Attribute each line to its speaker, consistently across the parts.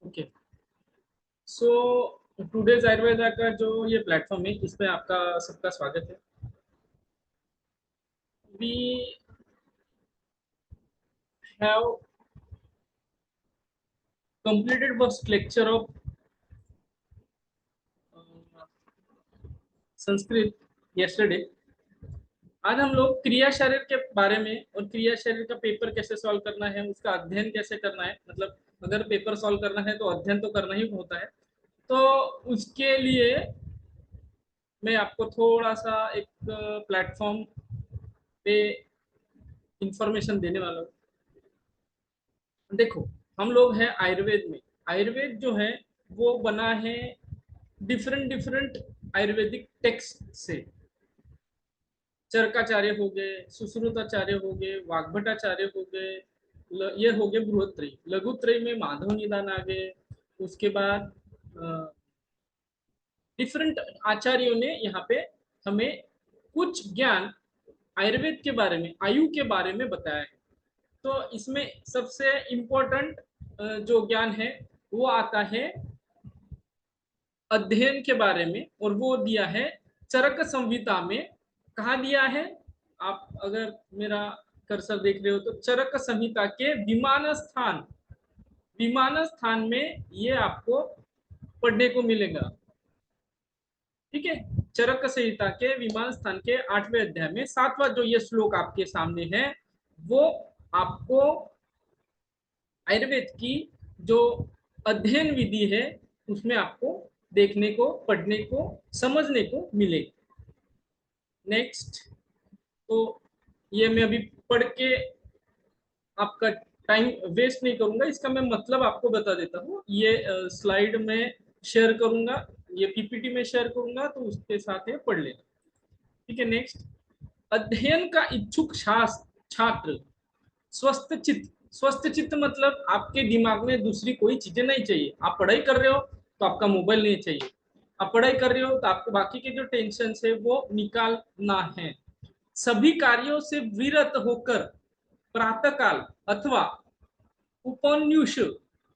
Speaker 1: Okay. So today's Ayurveda का जो ये प्लेटफॉर्म है, इसमें आपका सबका स्वागत है। We have completed first lecture of Sanskrit yesterday. आज हम लोग क्रिया शरीर के बारे में और क्रिया शरीर का पेपर कैसे सॉल्व करना है, उसका अध्ययन कैसे करना है। मतलब अगर पेपर सॉल्व करना है तो अध्ययन तो करना ही होता है। तो उसके लिए मैं आपको थोड़ा सा एक प्लेटफॉर्म पे इंफॉर्मेशन देने वाला हूँ। देखो, हम लोग हैं आयुर्वेद में। आयुर्वेद जो है वो बना है डिफरेंट डिफरेंट आयुर्वेदिक टेक्स्ट से। चरकाचार्य हो गए, सुश्रुताचार्य हो गए, वाग्भटाचार्य हो गए, ये हो गए बृहत्रयी। लघुत्रयी में माधव निदान आ गए। उसके बाद डिफरेंट आचार्यों ने यहाँ पे हमें कुछ ज्ञान आयुर्वेद के बारे में, आयु के बारे में बताया है। तो इसमें सबसे इम्पोर्टेंट जो ज्ञान है वो आता है अध्ययन के बारे में, और वो दिया है चरक संहिता में। कहा दिया है? आप अगर मेरा कर्सर देख रहे हो तो चरक संहिता के विमान स्थान में ये आपको पढ़ने को मिलेगा। ठीक है। चरक संहिता के विमान स्थान के 8वें अध्याय में 7वां जो ये श्लोक आपके सामने है, वो आपको आयुर्वेद की जो अध्ययन विधि है उसमें आपको देखने को, पढ़ने को, समझने को मिलेगी। नेक्स्ट। तो ये मैं अभी पढ़ के आपका टाइम वेस्ट नहीं करूंगा, इसका मैं मतलब आपको बता देता हूँ। ये स्लाइड में शेयर करूंगा, ये पीपीटी में शेयर करूंगा, तो उसके साथ ये पढ़ लेना। ठीक है। नेक्स्ट। अध्ययन का इच्छुक छात्र स्वस्थ चित्त। स्वस्थ चित्त मतलब आपके दिमाग में दूसरी कोई चीजें नहीं चाहिए। आप पढ़ाई कर रहे हो तो आपका मोबाइल नहीं चाहिए। आप पढ़ाई कर रहे हो तो आपको बाकी के जो टेंशन है वो निकालना है। सभी कार्यों से विरत होकर प्रातःकाल अथवा उपन्युष,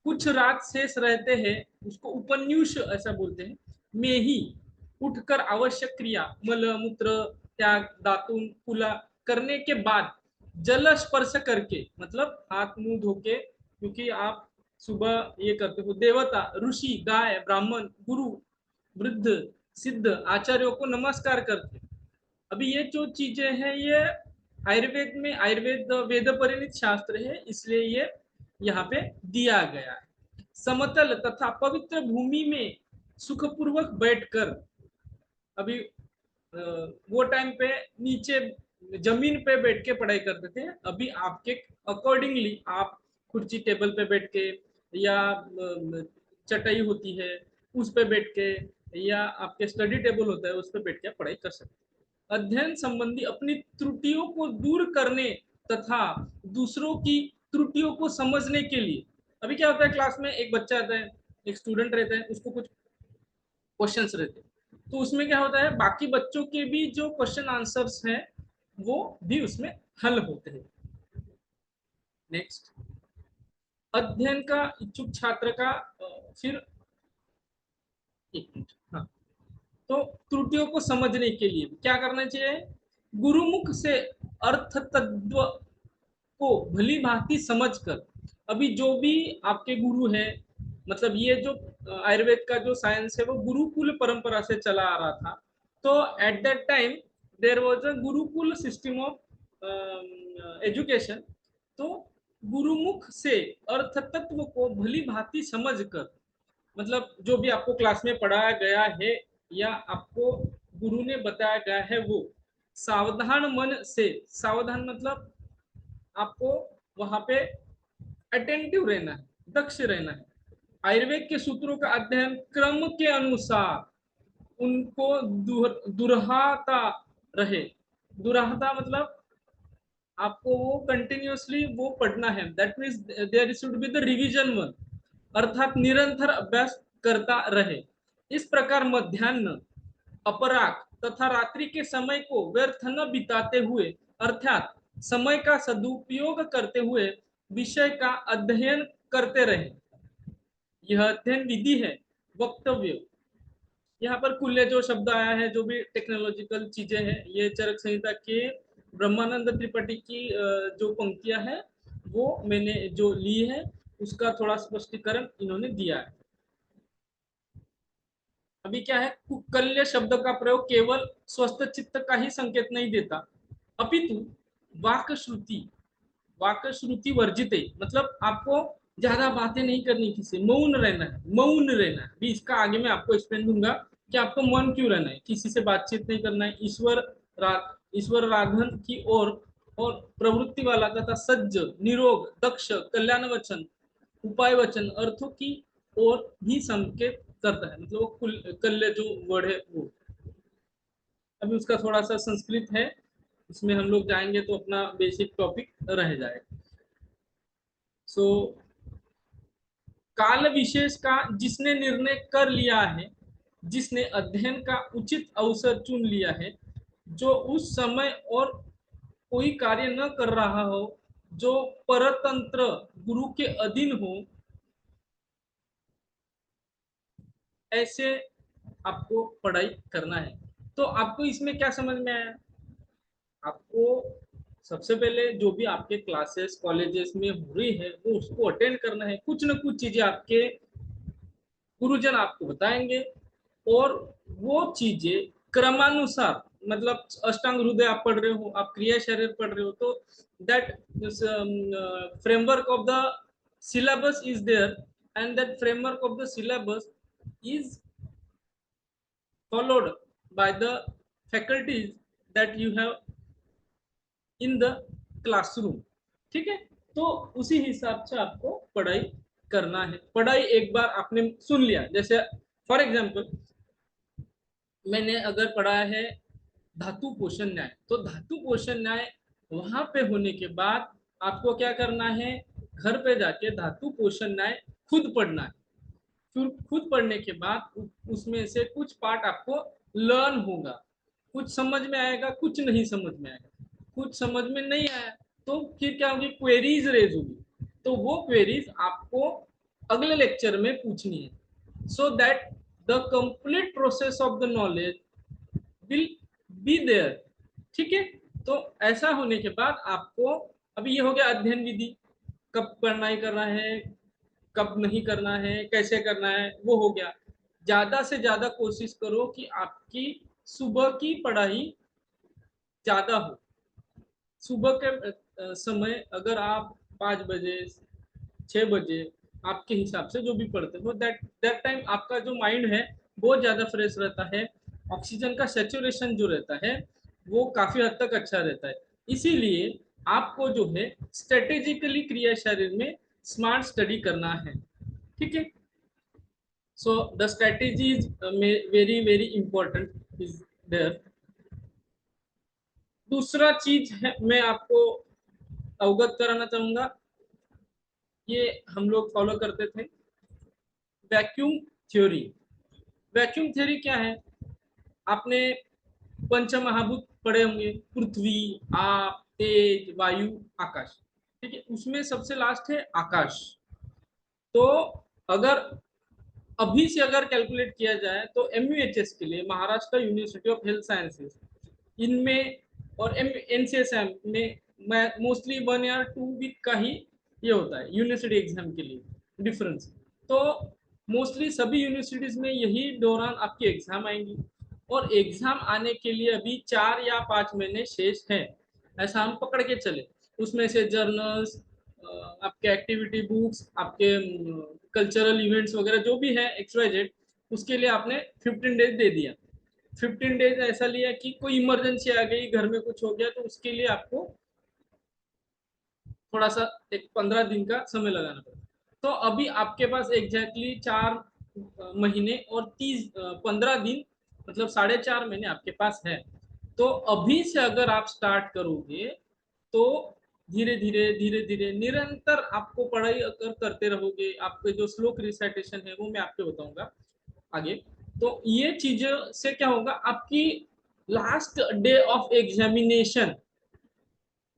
Speaker 1: कुछ रात शेष रहते हैं उसको उपन्युष ऐसा बोलते हैं, में ही उठकर आवश्यक क्रिया मल मूत्र त्याग दातुन कुला करने के बाद जल स्पर्श करके, मतलब हाथ मुंह धोके, क्योंकि आप सुबह ये करते हो, देवता, ऋषि, गाय, ब्राह्मण, गुरु, वृद्ध, सिद्ध आचार्यों को नमस्कार करते। अभी ये जो चीजें हैं ये आयुर्वेद में, आयुर्वेद वेद परिणित शास्त्र है, इसलिए ये यहाँ पे दिया गया है। समतल तथा पवित्र भूमि में सुखपूर्वक बैठकर, अभी वो टाइम पे नीचे जमीन पे बैठ के पढ़ाई करते थे, अभी आपके अकॉर्डिंगली आप कुर्सी टेबल पे बैठ के, या चटाई होती है उस पे बैठ के, या आपके स्टडी टेबल होता है उस पे बैठ के पढ़ाई कर सकते हैं। अध्ययन संबंधी अपनी त्रुटियों को दूर करने तथा दूसरों की त्रुटियों को समझने के लिए, अभी क्या होता है, क्लास में एक बच्चा आता है, एक स्टूडेंट रहता है, उसको कुछ क्वेश्चंस रहते हैं, तो उसमें क्या होता है, बाकी बच्चों के भी जो क्वेश्चन आंसर्स हैं वो भी उसमें हल होते हैं। नेक्स्ट। अध्ययन का इच्छुक छात्र का फिर एक मिनट, हाँ। तो त्रुटियों को समझने के लिए क्या करना चाहिए? गुरुमुख से अर्थ तत्व को भली भांति समझकर, अभी जो भी आपके गुरु है, मतलब ये जो आयुर्वेद का जो साइंस है वो गुरुकुल परंपरा से चला आ रहा था। तो at that time there was a Gurukul system of education. तो गुरुमुख से अर्थ तत्व को भली भांति समझकर, मतलब जो भी आपको क्लास में पढ़ाया गया है या आपको गुरु ने बताया गया है वो सावधान मन से, सावधान मतलब आपको वहां पे अटेंटिव रहना है, दक्ष रहना है। आयुर्वेद के सूत्रों का अध्ययन क्रम के अनुसार उनको दुरहाता रहे। दुरहाता मतलब आपको वो कंटिन्यूअसली वो पढ़ना है, that means there should be the revision one, अर्थात निरंतर अभ्यास करता रहे। इस प्रकार मध्यान्ह, अपराग तथा रात्रि के समय को व्यर्थ न बिताते हुए, अर्थात समय का सदुपयोग करते हुए विषय का अध्ययन करते रहे। यह अध्ययन विधि है। वक्तव्य, यहाँ पर कुल्य जो शब्द आया है, जो भी टेक्नोलॉजिकल चीजें हैं, ये चरक संहिता के ब्रह्मानंद त्रिपाठी की जो पंक्तियां हैं वो मैंने जो ली है, उसका थोड़ा स्पष्टीकरण इन्होंने दिया है। अभी क्या है, कुकल्य शब्द का प्रयोग केवल स्वस्थ चित्त का ही संकेत नहीं देता, अपितु वाक श्रुति, वाक श्रुति वर्जित है, मतलब आपको ज्यादा बातें नहीं करनी, किसी मौन रहना है, मौन रहना है। भी इसका आगे मैं आपको एक्सप्लेन दूंगा कि आपको मौन क्यों रहना है, किसी से बातचीत नहीं करना है, ईश्वर राधन की ओर और प्रवृत्ति वाला तथा सज्ज, निरोग, दक्ष, कल्याण वचन, उपाय वचन अर्थों की ओर भी संकेत करता है, मतलब वो कल्य जो वर्ड है वो। अभी उसका थोड़ा सा संस्कृत है, इसमें हम लोग जाएंगे तो अपना बेसिक टॉपिक रह जाएगा। सो काल विशेष का जिसने निर्णय कर लिया है, जिसने अध्ययन का उचित अवसर चुन लिया है, जो उस समय और कोई कार्य न कर रहा हो, जो परतंत्र गुरु के अधीन हो, ऐसे आपको पढ़ाई करना है। तो आपको इसमें क्या समझ में आया? आपको सबसे पहले जो भी आपके क्लासेस कॉलेजेस में हो रही है वो उसको अटेंड करना है, कुछ ना कुछ चीजें आपके गुरुजन आपको बताएंगे, और वो चीजें क्रमानुसार, मतलब अष्टांग हृदय आप पढ़ रहे हो, आप क्रिया शरीर पढ़ रहे हो, तो that framework of the syllabus is there, and that framework of the syllabus is followed by the faculties that you have in the classroom. ठीक है, तो उसी हिसाब से आपको पढ़ाई करना है। पढ़ाई एक बार आपने सुन लिया, जैसे फॉर एग्जाम्पल मैंने अगर पढ़ा है धातु पोषण न्याय, तो धातु पोषण न्याय वहां पे होने के बाद आपको क्या करना है, घर पे जाके धातु पोषण न्याय खुद पढ़ना है। फिर खुद पढ़ने के बाद उसमें से कुछ पार्ट आपको लर्न होगा, कुछ समझ में आएगा, कुछ नहीं समझ में आएगा, कुछ समझ में नहीं आया तो फिर क्या होगी, क्वेरीज रेज होगी, तो वो क्वेरीज आपको अगले लेक्चर में पूछनी है, so that the complete process of the knowledge will be there. ठीक है, तो ऐसा होने के बाद आपको, अभी ये हो गया अध्ययन विधि, कब पढ़ाई करना है, कब नहीं करना है, कैसे करना है, वो हो गया। ज्यादा से ज्यादा कोशिश करो कि आपकी सुबह की पढ़ाई ज्यादा हो। सुबह के समय अगर आप 5 बजे 6 बजे आपके हिसाब से जो भी पढ़ते हो, दैट दैट टाइम आपका जो माइंड है बहुत ज्यादा फ्रेश रहता है, ऑक्सीजन का सेचुरेशन जो रहता है वो काफी हद तक अच्छा रहता है। इसीलिए आपको जो है स्ट्रेटेजिकली क्रिया शरीर में स्मार्ट स्टडी करना है। ठीक है, so the strategy is very very important is there. दूसरा चीज है मैं आपको अवगत कराना चाहूंगा, ये हम लोग फॉलो करते थे, वैक्यूम थ्योरी। वैक्यूम थ्योरी क्या है, आपने पंच महाभूत पढ़े होंगे, पृथ्वी, आप, तेज, वायु, आकाश। ठीक है, उसमें सबसे लास्ट है आकाश। तो अगर अभी से अगर कैलकुलेट किया जाए तो MUHS के लिए Maharashtra university of health sciences इनमें और NCSM में मोस्टली 1 या 2 वीक का ही ये होता है यूनिवर्सिटी एग्जाम के लिए डिफरेंस। तो मोस्टली सभी यूनिवर्सिटीज में यही दौरान आपकी एग्जाम आएंगी, और एग्जाम आने के लिए अभी 4 या 5 महीने शेष है, ऐसा हम पकड़ के चले। उसमें से जर्नल्स, आपके एक्टिविटी बुक्स, आपके कल्चरल इवेंट्स वगैरह जो भी है XYZ, उसके लिए आपने 15 डेज दे दिया। 15 डेज ऐसा लिया कि कोई इमरजेंसी आ गई, घर में कुछ हो गया, तो उसके लिए आपको थोड़ा सा एक 15 दिन का समय लगाना पड़ता। तो अभी आपके पास एग्जैक्टली 4 महीने और 15 दिन, मतलब 4.5 महीने आपके पास है। तो अभी से अगर आप स्टार्ट करोगे तो धीरे धीरे धीरे धीरे निरंतर आपको पढ़ाई अगर करते रहोगे, आपके जो श्लोक रिसाइटेशन है वो मैं आपको बताऊंगा आगे। तो ये चीजों से क्या होगा, आपकी लास्ट डे ऑफ एग्जामिनेशन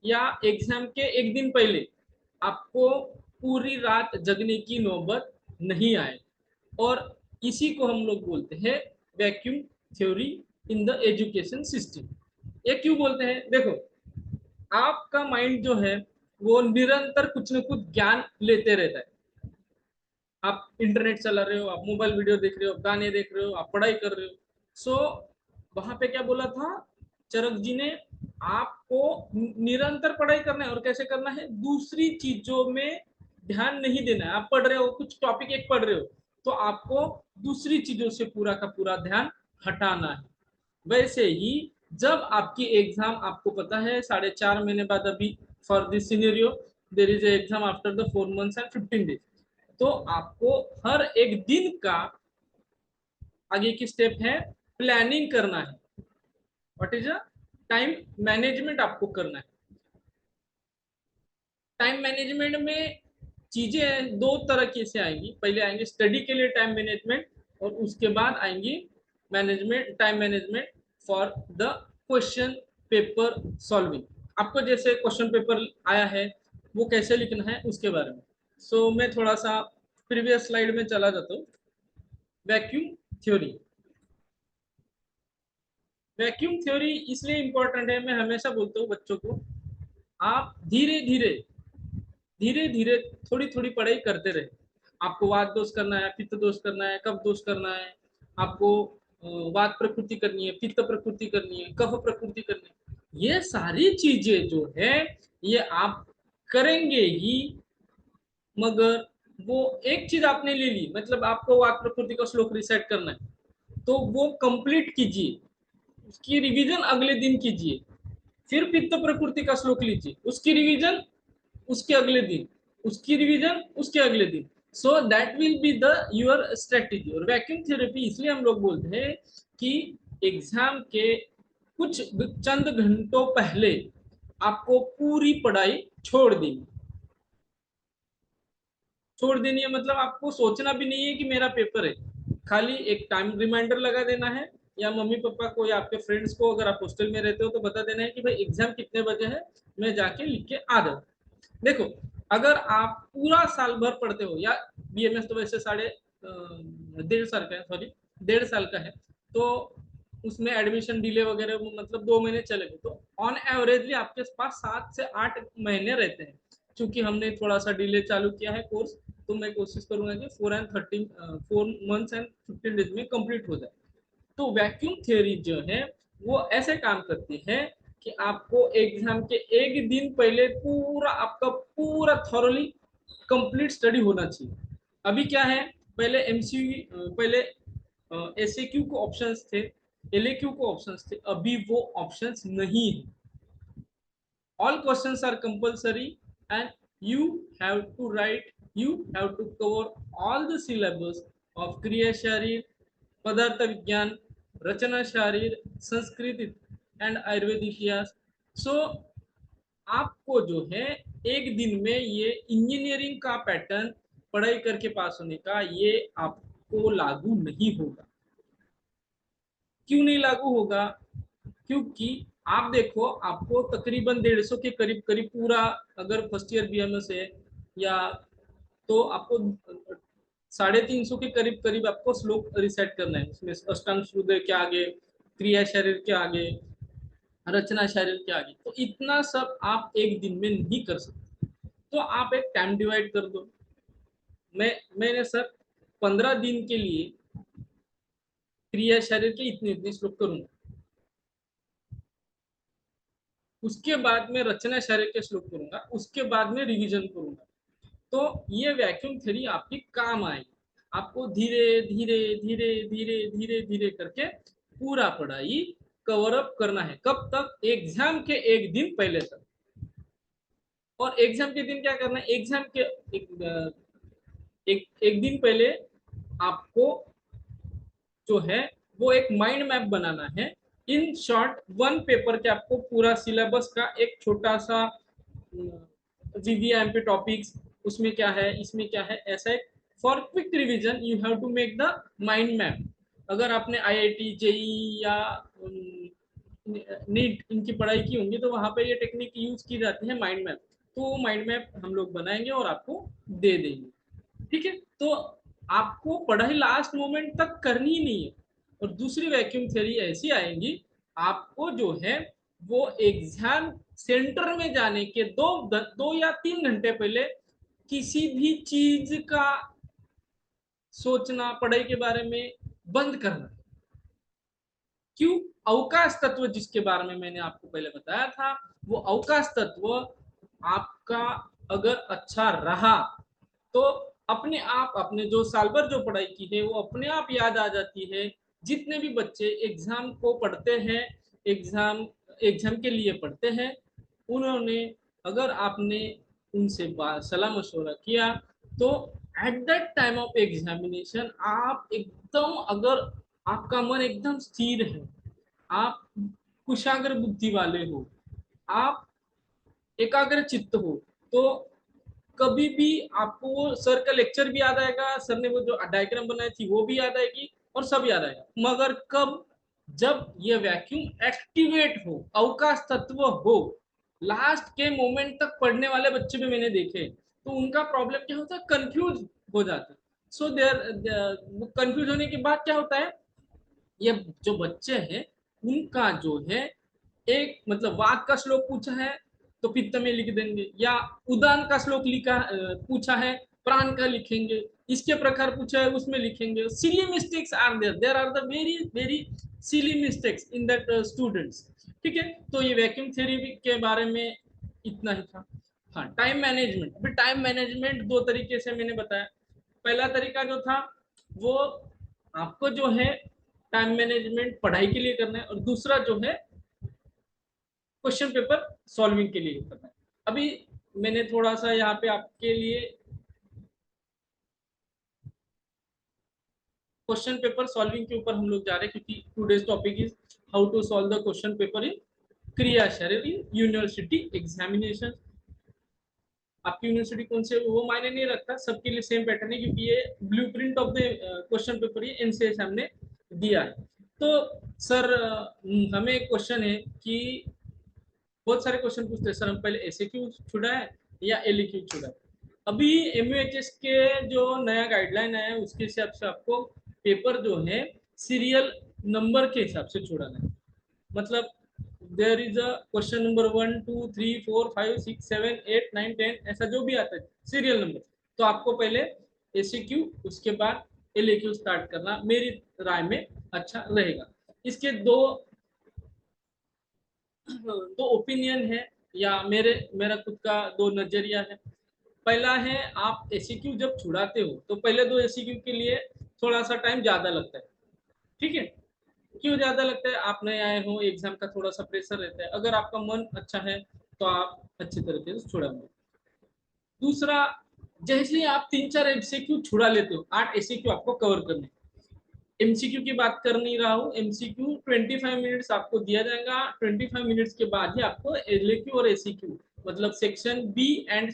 Speaker 1: या एग्जाम के एक दिन पहले आपको पूरी रात जगने की नौबत नहीं आए। और इसी को हम लोग बोलते हैं vacuum theory in the education system. ये क्यों बोलते हैं? देखो, आपका माइंड जो है वो निरंतर कुछ न कुछ ज्ञान लेते रहता है। आप इंटरनेट चला रहे हो, आप मोबाइल वीडियो देख रहे हो, गाने देख रहे हो, आप पढ़ाई कर रहे हो। सो वहां पे क्या बोला था चरक जी ने? आपको निरंतर पढ़ाई करना है। और कैसे करना है? दूसरी चीजों में ध्यान नहीं देना है। आप पढ़ रहे हो, कुछ टॉपिक एक पढ़ रहे हो, तो आपको दूसरी चीजों से पूरा का पूरा ध्यान हटाना है। वैसे ही जब आपकी एग्जाम, आपको पता है 4.5 महीने बाद, अभी for this scenario there is exam after the 4 months and 15 days, तो आपको हर एक दिन का आगे की स्टेप है प्लानिंग करना है। What is a time management आपको करना है। टाइम मैनेजमेंट में चीजें दो तरह की से आएंगी। पहले आएंगे स्टडी के लिए टाइम मैनेजमेंट, और उसके बाद आएंगी management, time management for the question paper solving. आपको जैसे क्वेश्चन पेपर आया है वो कैसे लिखना है उसके बारे में। सो मैं थोड़ा सा प्रीवियस स्लाइड में चला जाता हूँ। Vacuum theory. वैक्यूम थ्योरी इसलिए इंपॉर्टेंट है, मैं हमेशा बोलता हूँ बच्चों को, आप धीरे धीरे धीरे धीरे थोड़ी थोड़ी पढ़ाई करते रहे। आपको वात दोष करना है, पित्त दोष करना है, कफ दोष करना है, आपको वात प्रकृति करनी है, पित्त प्रकृति करनी है, कफ प्रकृति करनी है, ये सारी चीजें जो है ये आप करेंगे ही। मगर वो एक चीज आपने ले ली, मतलब आपको वात प्रकृति का श्लोक रिसाइट करना है, तो वो कंप्लीट कीजिए, उसकी रिवीजन अगले दिन कीजिए। फिर पित्त प्रकृति का श्लोक लीजिए, उसकी रिवीजन उसके अगले दिन, उसकी रिवीजन उसके अगले दिन। So that will be the your strategy. और वैक्यूम थेरेपी इसलिए हम लोग बोलते हैं कि एग्जाम के कुछ चंद घंटों पहले आपको पूरी पढ़ाई छोड़ देनी। छोड़ देनी है मतलब आपको सोचना भी नहीं है कि मेरा पेपर है। खाली एक टाइम रिमाइंडर लगा देना है, या मम्मी पापा को या आपके फ्रेंड्स को, अगर आप हॉस्टल में रहते हो तो बता देना है कि भाई एग्जाम कितने बजे है, मैं जाके लिख के आ जाऊँ। देखो, अगर आप पूरा साल भर पढ़ते हो, या बीएमएस तो वैसे 1.5 साल का है, सॉरी 1.5 साल का है, तो उसमें एडमिशन डिले वगैरह मतलब 2 महीने चले गए, तो ऑन एवरेजली आपके पास 7 से 8 महीने रहते हैं। क्योंकि हमने थोड़ा सा डिले चालू किया है कोर्स, तो मैं कोशिश करूंगा कि 4 मंथ्स एंड 15 डेज में कंप्लीट हो जाए। तो वैक्यूम थ्योरी जो है वो ऐसे काम करती है कि आपको एग्जाम के एक दिन पहले पूरा आपका पूरा थॉरली कंप्लीट स्टडी होना चाहिए। अभी क्या है, पहले पहले एसएक्यू को ऑप्शंस थे, एलएक्यू को ऑप्शंस थे, अभी वो ऑप्शंस नहीं है। all questions are compulsory, and you have to write, you have to cover all the syllabus of kriya sharir, padartha vigyan, rachana sharir, sanskrit and ayurvedic इतिहास। सो आपको जो है एक दिन में ये इंजीनियरिंग का पैटर्न पढ़ाई करके पास होने का, ये आपको लागू नहीं होगा। क्यों नहीं लागू होगा? क्योंकि आप देखो, आपको तकरीबन 150 के करीब करीब पूरा, अगर फर्स्ट ईयर बीएमएस है, या तो आपको 350 के करीब करीब आपको श्लोक रिसेट करना है। उसमें अष्टांग सूर्य के आगे, क्रिया शरीर के आगे, रचना शरीर के आगे, तो इतना सब आप एक दिन में नहीं कर सकते। तो आप एक टाइम डिवाइड कर दो। मैंने सर 15 दिन के लिए क्रिया शरीर के इतने इतने श्लोक करूंगा, उसके बाद में रचना शरीर के श्लोक करूंगा, उसके बाद में रिवीजन करूंगा। तो ये वैक्यूम थ्योरी आपकी काम आएगी। आपको धीरे धीरे धीरे धीरे धीरे धीरे करके पूरा पढ़ाई कवर अप करना है। कब तक? एग्जाम के एक दिन पहले तक। और एग्जाम के दिन क्या करना है? एग्जाम के एक दिन पहले आपको जो है वो एक माइंड मैप बनाना है। इन शॉर्ट वन पेपर के आपको पूरा सिलेबस का एक छोटा सा वीवीएमपी टॉपिक्स, उसमें क्या है, इसमें क्या है, ऐसा एक for quick revision you have to make the mind map. अगर आपने आईआईटी, जेई या नीट इनकी पढ़ाई की होंगी तो वहां पर ये टेक्निक यूज की जाती है, माइंड मैप। तो वो माइंड मैप हम लोग बनाएंगे और आपको दे देंगे। ठीक है? तो आपको पढ़ाई लास्ट मोमेंट तक करनी ही नहीं है। और दूसरी वैक्यूम थ्योरी ऐसी आएगी, आपको जो है वो एग्जाम सेंटर में जाने के 2 या 3 घंटे पहले किसी भी चीज का सोचना, पढ़ाई के बारे में बंद करना। क्यों? अवकाश तत्व जिसके बारे में मैंने आपको पहले बताया था, वो अवकाश तत्व आपका अगर अच्छा रहा तो अपने आप, अपने जो साल भर जो पढ़ाई की है वो अपने आप याद आ जाती है। जितने भी बच्चे एग्जाम को पढ़ते हैं, एग्जाम एग्जाम के लिए पढ़ते हैं, उन्होंने, अगर आपने उनसे सलाह मशवरा किया तो at that time of examination आप एकदम, अगर आपका मन एकदम स्थिर है, आप कुशाग्र बुद्धि वाले हो, आप एकाग्र चित्त हो, तो कभी भी आपको वो सर का लेक्चर भी याद आएगा, सर ने वो जो डायग्राम बनाई थी वो भी याद आएगी, और सब याद आएगा। मगर कब? जब ये वैक्यूम एक्टिवेट हो, अवकाश तत्व हो। लास्ट के मोमेंट तक पढ़ने वाले बच्चे भी मैंने देखे, तो उनका प्रॉब्लम क्या होता है, कंफ्यूज हो जाते। सो देर कंफ्यूज होने के बाद क्या होता है, ये जो बच्चे हैं उनका जो है, एक मतलब वाक का श्लोक पूछा है तो पित्त में लिख देंगे, या उदान का श्लोक लिखा पूछा है, प्राण का लिखेंगे, इसके प्रकार पूछा है उसमें लिखेंगे। Silly mistakes are there, there are the very very silly mistakes in that students. ठीक है, तो ये वैक्यूम थ्योरी के बारे में इतना ही था। हाँ, टाइम मैनेजमेंट। अभी टाइम मैनेजमेंट दो तरीके से मैंने बताया। पहला तरीका जो था वो आपको जो है टाइम मैनेजमेंट पढ़ाई के लिए करना है, और दूसरा जो है क्वेश्चन पेपर सॉल्विंग के लिए करना है। अभी मैंने थोड़ा सा यहाँ पे आपके लिए क्वेश्चन पेपर सॉल्विंग के ऊपर हम लोग जा रहे हैं, क्योंकि today's topic is how to solve the question paper in Kriya Sharir in university examination. आपकी यूनिवर्सिटी कौन से वो मायने नहीं रखता, सबके लिए सेम पैटर्न है, क्योंकि ये blueprint of the question paper ये एनसीएस हमने दिया है। तो सर, हमें एक क्वेश्चन है कि बहुत सारे क्वेश्चन पूछते हैं सर, हम पहले ऐसे क्यों छुड़ा है या एल क्यों छुड़ा है। अभी एमयूएचएस के जो नया गाइडलाइन आया है उसके हिसाब से आपको पेपर जो है सीरियल नंबर के हिसाब से छुड़ाना है। मतलब there is a question number 1 2 3 4 5 6 7 8 9 10, ऐसा जो भी आता है सीरियल नंबर, तो आपको पहले एसीक्यू उसके बाद एलएक्यू स्टार्ट करना मेरी राय में अच्छा रहेगा। इसके दो ओपिनियन है, या मेरा खुद का दो नजरिया है। पहला है, आप एसीक्यू जब छुड़ाते हो तो पहले दो एसीक्यू के लिए थोड़ा सा टाइम ज्यादा लगता है। ठीक है, क्यों ज्यादा लगता है, आप नए आए हो, एग्जाम का थोड़ा सा प्रेशर रहता है। अगर आपका मन अच्छा है तो आप अच्छी तरीके से छुड़ाओगे। दूसरा, जैसे आप 3 4 एमसीक्यू छुड़ा लेते हो, 8 एमसीक्यू आपको कवर करने। एमसीक्यू की बात कर नहीं रहा हूँ, एमसीक्यू 25 मिनट्स आपको दिया जाएगा, 25 मिनट्स के बाद ही आपको एलएक्यू और एसीक्यू, मतलब सेक्शन बी एंड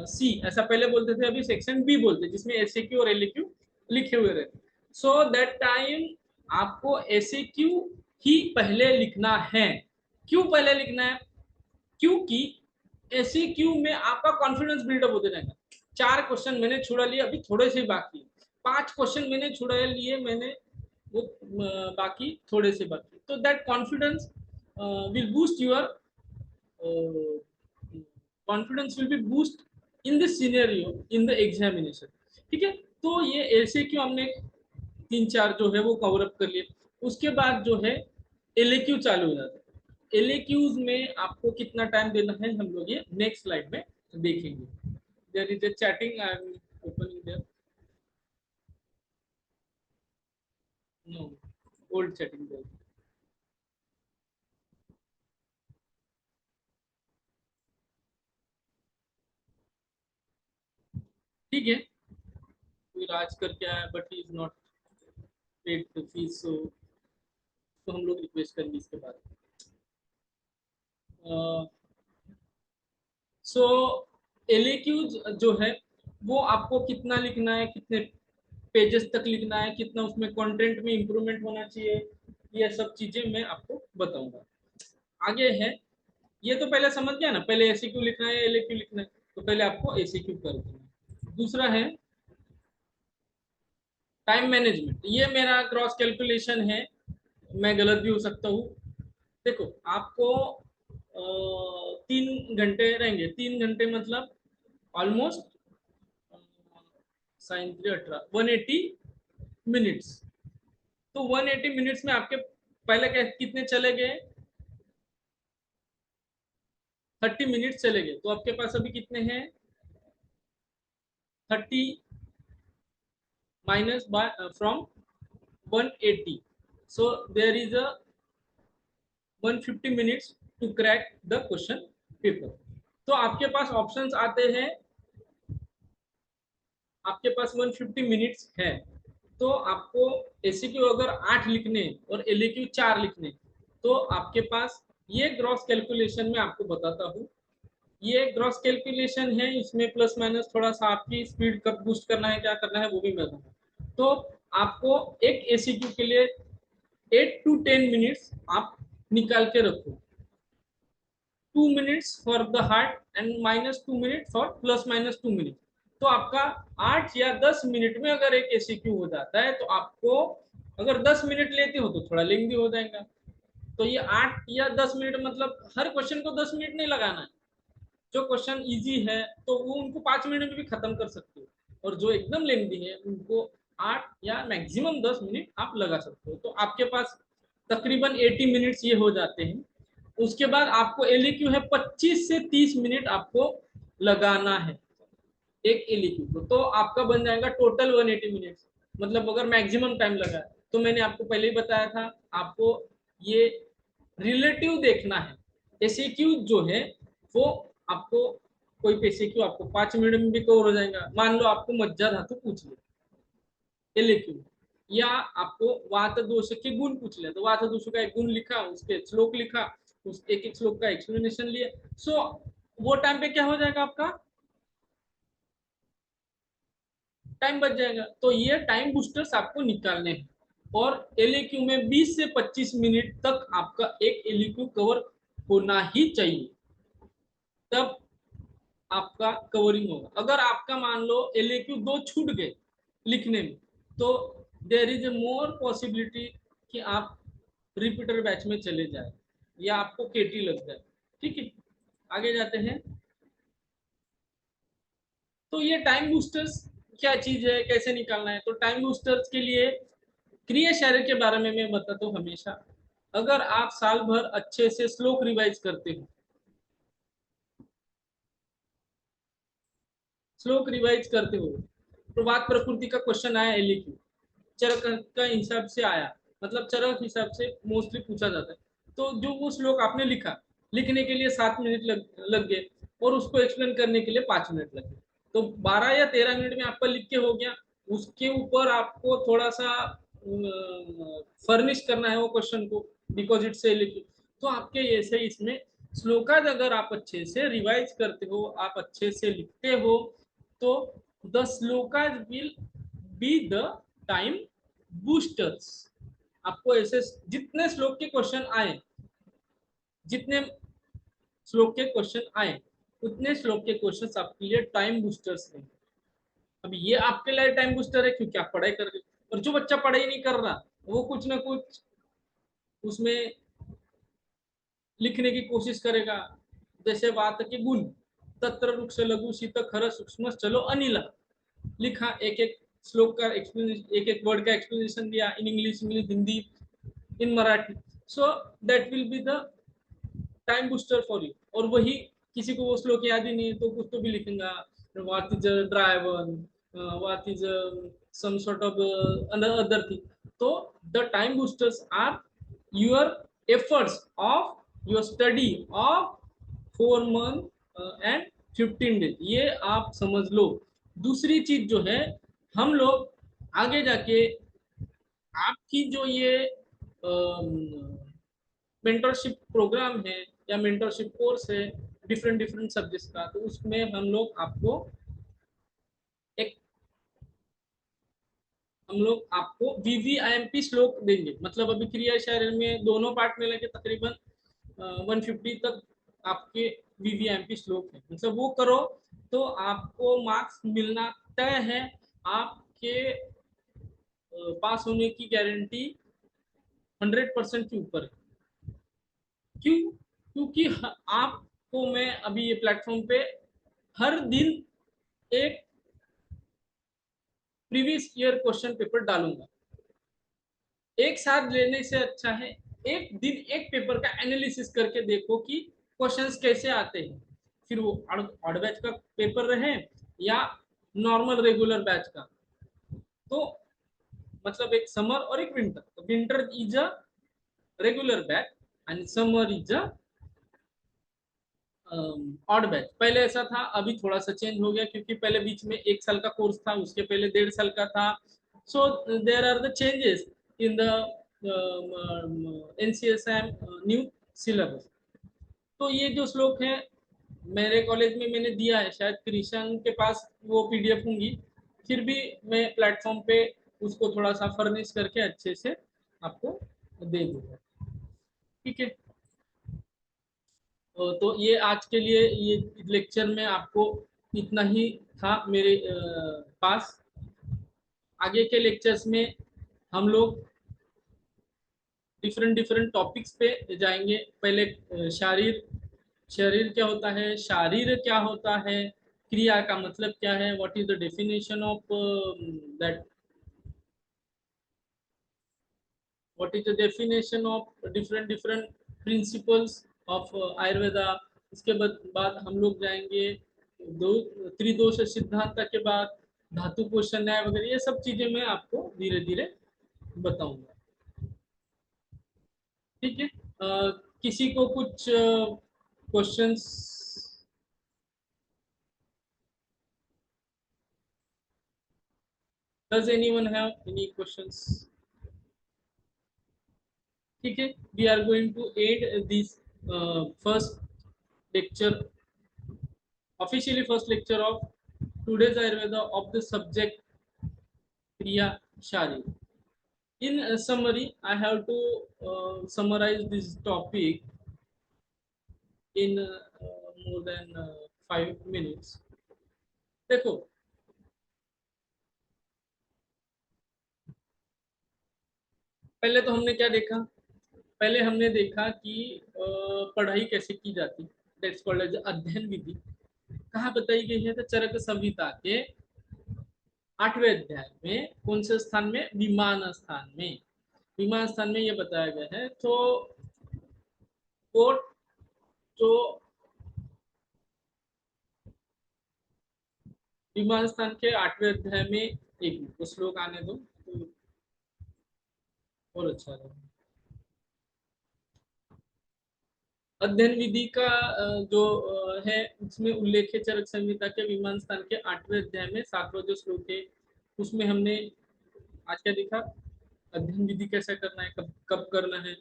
Speaker 1: सी ऐसा पहले बोलते थे, अभी सेक्शन बी बोलते हैं, जिसमें एसएक्यू और एलएक्यू लिखे हुए रहते। सो दैट टाइम आपको एसएक्यू ही पहले लिखना है। क्यों पहले लिखना है? क्योंकि एसएक्यू में आपका कॉन्फिडेंस बिल्डअप होते रहेगा। 4 क्वेश्चन मैंने छुड़ा लिए, अभी थोड़े से बाकी, 5 क्वेश्चन मैंने छुड़ा लिए, मैंने वो बाकी थोड़े से बाकी, तो that confidence will boost your confidence will be boost in this scenario in the examination. ठीक है, तो ये ऐसे क्यों हमने 3 4 जो है वो कवर अप कर लिए। उसके बाद जो है एलएक्यू चालू हो जाता है। एलएक्यूज में आपको कितना टाइम देना है हम लोग ये नेक्स्ट स्लाइड में देखेंगे। There is a chatting, I am opening there, no, old chatting there. ठीक है, कोई राज करके आया but he is not paid the fees, so तो हम लोग रिक्वेस्ट करेंगे इसके बाद। सो एलएक्यूज जो है वो आपको कितना लिखना है, कितने पेजेस तक लिखना है, कितना उसमें कंटेंट में इंप्रूवमेंट होना चाहिए, ये सब चीजें मैं आपको बताऊंगा। आगे है, ये तो पहले समझ गया ना, पहले एसीक्यू लिखना है एलएक्यू लिखना है, तो पहले आपको एसीक्यू कर देना है। दूसरा है टाइम मैनेजमेंट, ये मेरा क्रॉस कैलकुलेशन है, मैं गलत भी हो सकता हूँ। देखो आपको 3 घंटे रहेंगे, 3 घंटे मतलब ऑलमोस्ट साइन 3 18 180 मिनट्स। तो 180 मिनट्स में आपके पहले कितने चले गए, 30 मिनट्स चले गए, तो आपके पास अभी कितने हैं, 30 minus by from 180, so there is a 150 minutes to crack the question paper. तो आपके पास ऑप्शंस आते हैं, आपके पास 150 मिनट्स है, तो आपको एसीक्यू अगर 8 लिखने और एलएक्यू 4 लिखने, तो आपके पास, ये ग्रॉस कैलकुलेशन में आपको बताता हूँ, ये ग्रॉस कैलकुलेशन है, इसमें प्लस माइनस थोड़ा सा आपकी स्पीड कब बूस्ट करना है, क्या करना है वो भी मैं बताऊंगा। तो आपको एक एसीक्यू के लिए 8 to 10 मिनट्स आप निकाल के रखो, 2 minutes for the heart and -2 minute for +-2 minute. तो आपका 8 या 10 मिनट में अगर एक एसीक्यू हो जाता है, तो आपको अगर 10 मिनट लेते हो तो थोड़ा लेंदी हो जाएगा। तो ये 8 या 10 मिनट मतलब हर क्वेश्चन को 10 मिनट नहीं लगाना है, जो क्वेश्चन इजी है तो वो उनको 5 मिनट में भी खत्म कर सकते हो, और जो एकदम लेंदी है उनको 8 या मैक्सिमम 10 मिनट आप लगा सकते हो। तो आपके पास तकरीबन 80 मिनट्स ये हो जाते हैं। उसके बाद आपको एलईक्यू है, 25 से 30 मिनट आपको लगाना है एक एलईक्यू को, तो आपका बन जाएगा टोटल 180 मिनट्स। मतलब अगर मैक्सिमम टाइम लगा है, तो मैंने आपको पहले ही बताया था, आपको ये रिलेटिव देखना है। एसएक्यू जो है वो आपको, कोई एसएक्यू आपको 5 मिनट में भी कवर हो जाएगा। मान लो आपको मज्जा धातु पूछ ले एलएक्यू, या आपको वात दोष के गुण पूछ ले, तो वात दोष का एक गुण लिखा, उसके श्लोक लिखा, उस एक एक श्लोक का एक्सप्लेनेशन लिए, सो वो टाइम पे क्या हो जाएगा, आपका टाइम बच जाएगा। तो ये टाइम बूस्टर्स आपको निकालने हैं, और एलएक्यू में 20 से 25 मिनट तक आपका एक एलएक्यू कवर होना ही चाहिए, तब आपका कवरिंग होगा। अगर आपका मान लो एलएक्यू 2 छूट गए लिखने में, तो there is a more possibility कि आप रिपीटर बैच में चले जाए, या आपको केटी लग जाए। ठीक है, आगे जाते हैं। तो ये टाइम बूस्टर्स क्या चीज है, कैसे निकालना है, तो टाइम बूस्टर्स के लिए क्रिया शरीर के बारे में मैं बताता हूँ हमेशा। अगर आप साल भर अच्छे से श्लोक रिवाइज करते हो, श्लोक रिवाइज करते हो, प्रभात प्रकृति का क्वेश्चन आया एलईक्यू, चरक का हिसाब से आया, मतलब चरक हिसाब से मोस्टली पूछा जाता है, तो जो वो श्लोक आपने लिखा, लिखने के लिए 7 मिनट लग गए, और उसको एक्सप्लेन करने के लिए 5 मिनट लगे, तो 12 या 13 मिनट में आपका लिख के हो गया। उसके ऊपर आपको थोड़ा सा फर्निश करना है वो क्वेश्चन को, बिकॉज इट्स लिख, तो आपके ऐसे इसमें श्लोकाज अगर आप अच्छे से रिवाइज करते हो, आप अच्छे से लिखते हो, तो the श्लोकाज will be the time boosters. आपको ऐसे जितने श्लोक के क्वेश्चन आए, जितने श्लोक के क्वेश्चन आए, उतने श्लोक के क्वेश्चन आपके लिए टाइम बूस्टर्स हैं। अब ये आपके लिए टाइम बूस्टर है क्योंकि आप पढ़ाई कर रहे हो, और जो बच्चा पढ़ाई नहीं कर रहा वो कुछ ना कुछ उसमें लिखने की कोशिश करेगा। जैसे बात के गुण, तत्र वृक्ष लघु शीत खर सूक्ष्म चलो अनिला, लिखा, एक एक श्लोक का एक्सप्लेनेशन, एक एक वर्ड का एक्सप्लेनेशन दिया, in English, English, Hindi, in Marathi, so that will be the time booster for you. और वही किसी को वो श्लोक याद ही नहीं है तो कुछ तो भी लिखेगा, what is driver, what is some sort of other thing. तो the time boosters are your efforts of your study of 4 month and 15 days, ये आप समझ लो। दूसरी चीज जो है, हम लोग आगे जाके आपकी जो ये मेंटरशिप प्रोग्राम है या मेंटरशिप कोर्स है डिफरेंट डिफरेंट सब्जेक्ट्स का, तो उसमें एक हम लोग आपको वीवीआईएमपी श्लोक देंगे, मतलब अभी क्रिया शरीर में दोनों पार्ट में लगे तकरीबन 150 तक आपके वीवीआईएमपी श्लोक है, मतलब वो करो तो आपको मार्क्स मिलना तय है। आपके पास होने की गारंटी 100% के ऊपर है। क्यों? क्योंकि आपको मैं अभी ये प्लेटफॉर्म पे हर दिन एक प्रीवियस ईयर क्वेश्चन पेपर डालूंगा। एक साथ लेने से अच्छा है एक दिन एक पेपर का एनालिसिस करके देखो कि क्वेश्चंस कैसे आते हैं, फिर वो ऑड बैच का पेपर रहे या नॉर्मल रेगुलर बैच का। तो मतलब एक समर और एक विंटर, तो winter is a regular batch and summer is a odd batch. पहले ऐसा था, अभी थोड़ा सा चेंज हो गया क्योंकि पहले बीच में 1 साल का कोर्स था, उसके पहले 1.5 साल का था। So there are the changes in the NCSM new syllabus. तो ये जो श्लोक है मेरे कॉलेज में मैंने दिया है, शायद कृष्ण के पास वो PDF होंगी, फिर भी मैं प्लेटफॉर्म पे उसको थोड़ा सा फर्निश करके अच्छे से आपको दे दूंगा। ठीक है। तो ये आज के लिए ये लेक्चर में आपको इतना ही था मेरे पास। आगे के लेक्चर्स में हम लोग डिफरेंट डिफरेंट टॉपिक्स पे जाएंगे। पहले शारीर, शरीर क्या होता है, शारीर क्या होता है, क्रिया का मतलब क्या है, what is the definition of that, what is the definition of different different principles of Ayurveda. इसके बाद हम लोग जाएंगे दो त्रिदोष सिद्धांत के बाद धातु पोषण न्याय वगैरह, ये सब चीजें मैं आपको धीरे धीरे बताऊंगा। ठीक है। किसी को कुछ questions? Does anyone have any questions? ठीक है, we are going to add this first lecture, officially first lecture of today's Ayurveda of the subject Kriya Shari. In summary, I have to summarize this topic in more than 5 minutes. देखो, पहले तो हमने क्या देखा? पहले हमने देखा कि पढ़ाई कैसे की जाती, दैट्स कॉल्ड एज अध्ययन विधि। कहाँ बताई गई है? तो चरक संहिता के 8वें अध्याय में। कौन से स्थान में? विमान स्थान में। विमान स्थान में ये बताया गया है। तो वो जो विमान स्थान के 8वें अध्याय में, एक मिनट श्लोक आने दो तो और अच्छा रहेगा। अध्ययन विधि का जो है उसमें उल्लेख है चरक संहिता के विमान स्थान के 8वें अध्याय में 7वां जो श्लोक है, उसमें हमने आज क्या देखा? अध्ययन विधि कैसे करना है, कब कब करना है।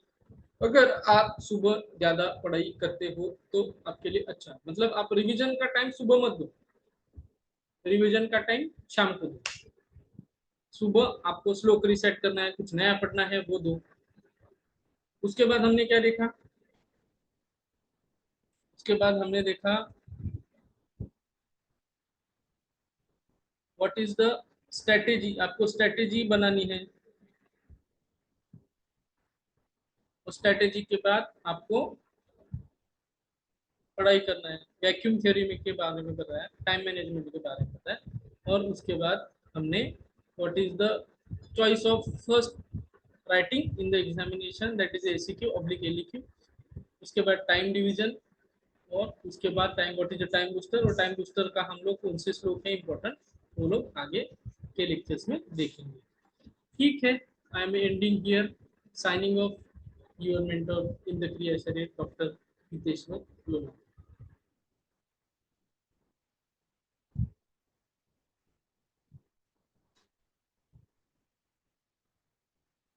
Speaker 1: अगर आप सुबह ज्यादा पढ़ाई करते हो तो आपके लिए अच्छा, मतलब आप रिवीजन का टाइम सुबह मत दो, रिवीजन का टाइम शाम को दो। सुबह आपको श्लोक रिसेट करना है, कुछ नया पढ़ना है, वो दो। उसके बाद हमने क्या देखा? उसके बाद हमने देखा व्हाट इज द स्ट्रेटेजी। आपको स्ट्रेटेजी बनानी है, और स्ट्रेटेजी के बाद आपको पढ़ाई करना है। वैक्यूम थ्योरी में के बारे में बताया, टाइम मैनेजमेंट के बारे में बताया, और उसके बाद हमने what is the choice of first writing in the examination, that is ACQ oblique LEQ। उसके बाद टाइम डिवीजन, और उसके बाद time what is the time booster, और टाइम बूस्टर का हम लोग कौन से श्लोक है इंपॉर्टेंट, वो लोग आगे के लेक्चर्स में देखेंगे। ठीक है, I am ending here, signing off your mentor in the क्रिया शरीर, डॉक्टर हितेश्वर लोना।